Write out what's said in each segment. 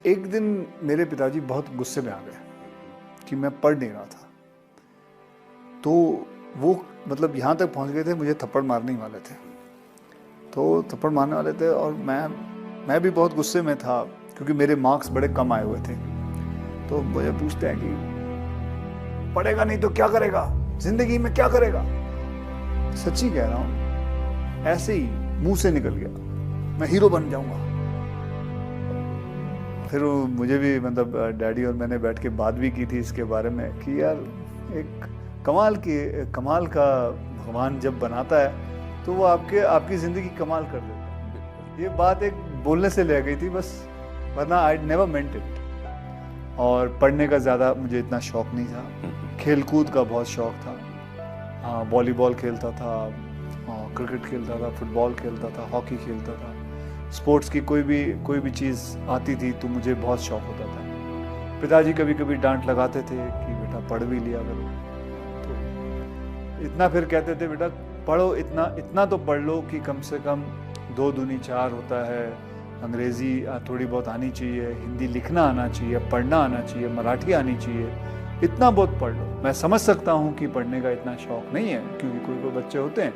एक दिन मेरे पिताजी बहुत गुस्से में आ गए कि मैं पढ़ नहीं रहा था। तो वो मतलब यहाँ तक पहुँच गए थे, मुझे थप्पड़ मारने ही वाले थे। तो थप्पड़ मारने वाले थे और मैं भी बहुत गुस्से में था क्योंकि मेरे मार्क्स बड़े कम आए हुए थे। तो मुझे पूछते हैं कि पढ़ेगा नहीं तो क्या करेगा, जिंदगी में क्या करेगा। सच्ची कह रहा हूँ, ऐसे ही मुंह से निकल गया, मैं हीरो बन जाऊंगा। फिर मुझे भी मतलब डैडी और मैंने बैठ के बात भी की थी इसके बारे में कि यार एक कमाल का भगवान जब बनाता है तो वो आपकी ज़िंदगी कमाल कर देता है। ये बात एक बोलने से ले गई थी बस, वरना आई नेवर मेंट इट। और पढ़ने का ज़्यादा मुझे इतना शौक़ नहीं था। खेल कूद का बहुत शौक़ था। हाँ, वॉलीबॉल खेलता था, क्रिकेट खेलता था, फुटबॉल खेलता था, हॉकी खेलता था। स्पोर्ट्स की कोई भी चीज़ आती थी तो मुझे बहुत शौक़ होता था। पिताजी कभी कभी डांट लगाते थे कि बेटा पढ़ भी लिया करो, तो इतना फिर कहते थे बेटा पढ़ो, इतना तो पढ़ लो कि कम से कम 2 दूनी 4 होता है। अंग्रेज़ी थोड़ी बहुत आनी चाहिए, हिंदी लिखना आना चाहिए, पढ़ना आना चाहिए, मराठी आनी चाहिए, इतना बहुत पढ़ लो। मैं समझ सकता हूँ कि पढ़ने का इतना शौक़ नहीं है क्योंकि कोई बच्चे होते हैं।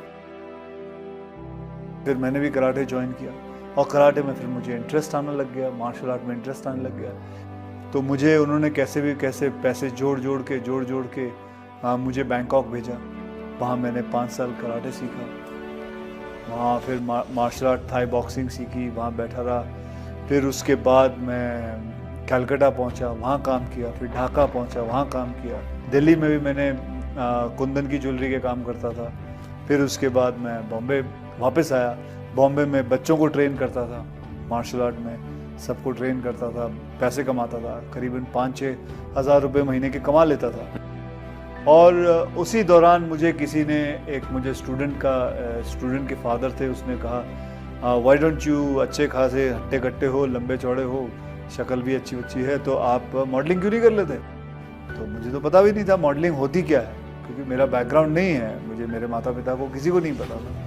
फिर मैंने भी कराटे ज्वाइन किया और कराटे में फिर मुझे इंटरेस्ट आने लग गया, मार्शल आर्ट में इंटरेस्ट आने लग गया। तो मुझे उन्होंने कैसे पैसे जोड़ जोड़ के मुझे बैंकॉक भेजा। वहाँ मैंने 5 साल कराटे सीखा। वहाँ फिर मार्शल आर्ट थाई बॉक्सिंग सीखी, वहाँ बैठा रहा। फिर उसके बाद मैं कलकत्ता पहुँचा, वहाँ काम किया। फिर ढाका पहुँचा, वहाँ काम किया। दिल्ली में भी मैंने कुंदन की ज्वेलरी के काम करता था। फिर उसके बाद मैं बॉम्बे वापस आया। बॉम्बे में बच्चों को ट्रेन करता था, मार्शल आर्ट में सबको ट्रेन करता था, पैसे कमाता था। करीबन 5-6 हज़ार रुपये महीने के कमा लेता था। और उसी दौरान मुझे किसी ने मुझे स्टूडेंट के फादर थे, उसने कहा व्हाई डोंट यू, अच्छे खासे हट्टे कट्टे हो, लंबे चौड़े हो, शक्ल भी अच्छी है, तो आप मॉडलिंग क्यों नहीं कर लेते। तो मुझे तो पता भी नहीं था मॉडलिंग होती क्या है क्योंकि मेरा बैकग्राउंड नहीं है, मेरे माता पिता को किसी को नहीं पता था।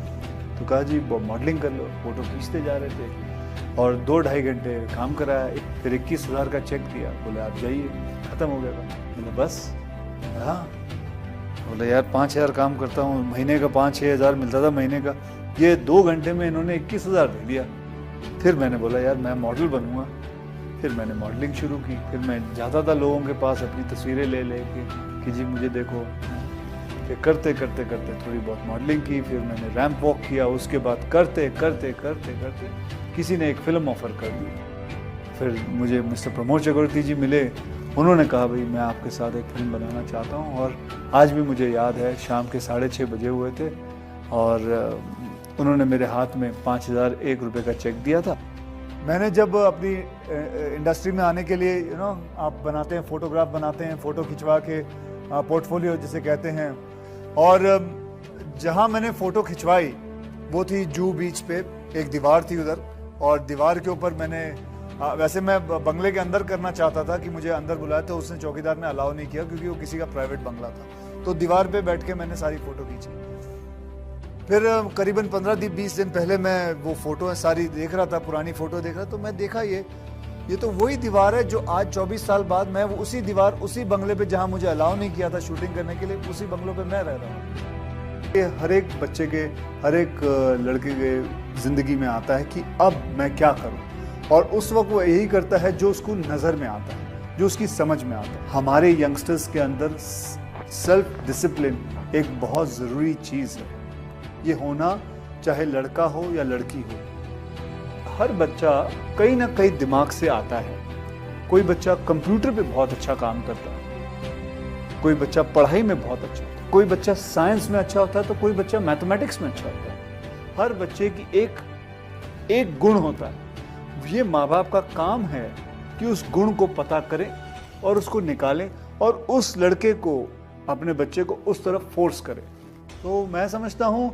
तो कहा जी मॉडलिंग कर लो। फ़ोटो खींचते जा रहे थे और 2-2.5 घंटे काम कराया। फिर 21,000 का चेक दिया, बोले आप जाइए, ख़त्म हो गया। बोले बस। हाँ, बोले यार 5,000 काम करता हूँ, महीने का 5-6 हज़ार मिलता था महीने का, ये 2 घंटे में इन्होंने 21,000 दे दिया। फिर मैंने बोला यार मैं मॉडल बनूँगा। फिर मैंने मॉडलिंग शुरू की। फिर मैं जाता था लोगों के पास अपनी तस्वीरें ले कि जी मुझे देखो। फिर करते थोड़ी बहुत मॉडलिंग की। फिर मैंने रैंप वॉक किया। उसके बाद करते किसी ने एक फ़िल्म ऑफ़र कर दी। फिर मुझे मिस्टर प्रमोद चक्रवर्ती जी मिले। उन्होंने कहा भाई मैं आपके साथ एक फ़िल्म बनाना चाहता हूँ। और आज भी मुझे याद है शाम के 6:30 बजे हुए थे और उन्होंने मेरे हाथ में 5,001 रुपये का चेक दिया था। मैंने जब अपनी इंडस्ट्री में आने के लिए आप बनाते हैं, फ़ोटोग्राफ बनाते हैं, फ़ोटो खिंचवा के पोर्टफोलियो जिसे कहते हैं। और जहाँ मैंने फ़ोटो खिंचवाई वो थी जूहू बीच पे, एक दीवार थी उधर, और दीवार के ऊपर मैंने वैसे मैं बंगले के अंदर करना चाहता था कि मुझे अंदर बुलाया, तो उसने चौकीदार ने अलाउ नहीं किया क्योंकि वो किसी का प्राइवेट बंगला था। तो दीवार पे बैठ के मैंने सारी फ़ोटो खींची। फिर करीबन 15-20 दिन पहले मैं वो फ़ोटो सारी देख रहा था, पुरानी फ़ोटो देख रहा, तो मैं देखा ये तो वही दीवार है जो आज 24 साल बाद मैं उसी बंगले पे जहाँ मुझे अलाउ नहीं किया था शूटिंग करने के लिए, उसी बंगलों पे मैं रह रहा हूँ। ये हर एक बच्चे के, हर एक लड़के के ज़िंदगी में आता है कि अब मैं क्या करूँ, और उस वक्त वो यही करता है जो उसको नज़र में आता है, जो उसकी समझ में आता है। हमारे यंगस्टर्स के अंदर सेल्फ डिसिप्लिन एक बहुत ज़रूरी चीज़ है। ये होना चाहे लड़का हो या लड़की हो। हर बच्चा कहीं ना कहीं दिमाग से आता है। कोई बच्चा कंप्यूटर पे बहुत अच्छा काम करता है, कोई बच्चा पढ़ाई में बहुत अच्छा होता है, कोई बच्चा साइंस में अच्छा होता है, तो कोई बच्चा मैथमेटिक्स में अच्छा होता है। हर बच्चे की एक गुण होता है। ये माँ बाप का काम है कि उस गुण को पता करें और उसको निकालें और उस लड़के को, अपने बच्चे को उस तरफ फोर्स करें। तो मैं समझता हूँ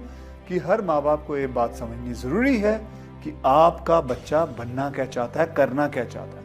कि हर माँ बाप को ये बात समझनी ज़रूरी है कि आपका बच्चा बनना क्या चाहता है, करना क्या चाहता है।